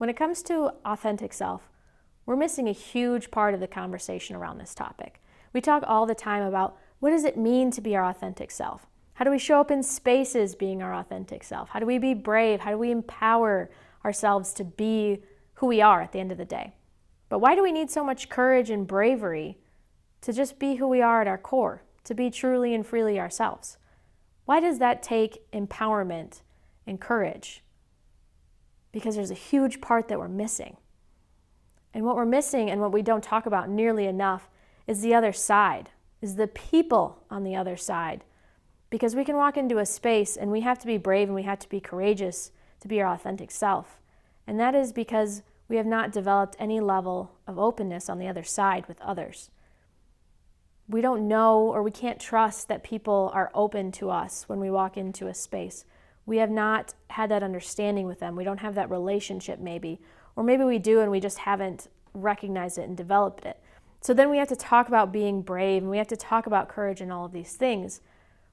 When it comes to authentic self, we're missing a huge part of the conversation around this topic. We talk all the time about what does it mean to be our authentic self? How do we show up in spaces being our authentic self? How do we be brave? How do we empower ourselves to be who we are at the end of the day? But why do we need so much courage and bravery to just be who we are at our core, to be truly and freely ourselves? Why does that take empowerment and courage? Because there's a huge part that we're missing. And what we're missing and what we don't talk about nearly enough is the other side, is the people on the other side. Because we can walk into a space and we have to be brave and we have to be courageous to be our authentic self. And that is because we have not developed any level of openness on the other side with others. We don't know or we can't trust that people are open to us when we walk into a space. We have not had that understanding with them. We don't have that relationship maybe. Or maybe we do and we just haven't recognized it and developed it. So then we have to talk about being brave and we have to talk about courage and all of these things,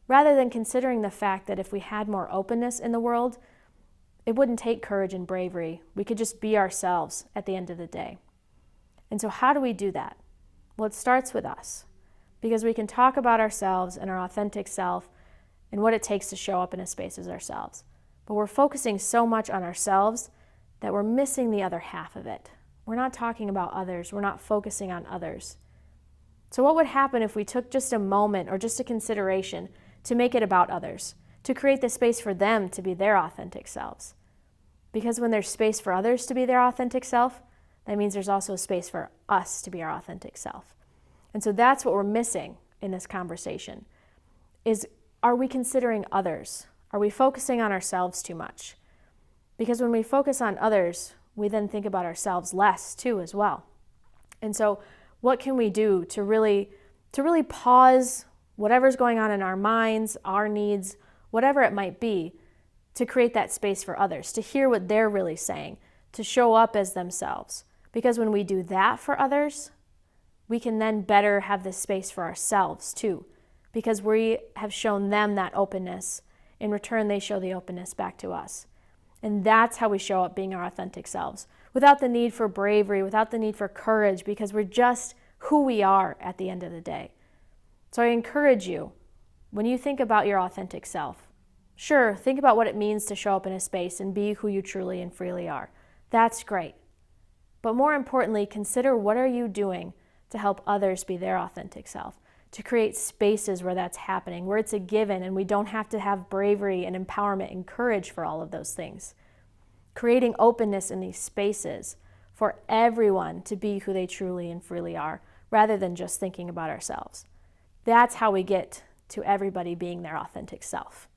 rather than considering the fact that if we had more openness in the world, it wouldn't take courage and bravery. We could just be ourselves at the end of the day. And so how do we do that? Well, it starts with us, because we can talk about ourselves and our authentic self and what it takes to show up in a space as ourselves. But we're focusing so much on ourselves that we're missing the other half of it. We're not talking about others. We're not focusing on others. So what would happen if we took just a moment or just a consideration to make it about others, to create the space for them to be their authentic selves? Because when there's space for others to be their authentic self, that means there's also space for us to be our authentic self. And so that's what we're missing in this conversation, is are we considering others? Are we focusing on ourselves too much? Because when we focus on others, we then think about ourselves less too as well. And so what can we do to really pause whatever's going on in our minds, our needs, whatever it might be, to create that space for others, to hear what they're really saying, to show up as themselves? Because when we do that for others, we can then better have this space for ourselves too, because we have shown them that openness. In return, they show the openness back to us. And that's how we show up being our authentic selves, without the need for bravery, without the need for courage, because we're just who we are at the end of the day. So I encourage you, when you think about your authentic self, sure, think about what it means to show up in a space and be who you truly and freely are. That's great. But more importantly, consider what are you doing to help others be their authentic self, to create spaces where that's happening, where it's a given and we don't have to have bravery and empowerment and courage for all of those things. Creating openness in these spaces for everyone to be who they truly and freely are, rather than just thinking about ourselves. That's how we get to everybody being their authentic self.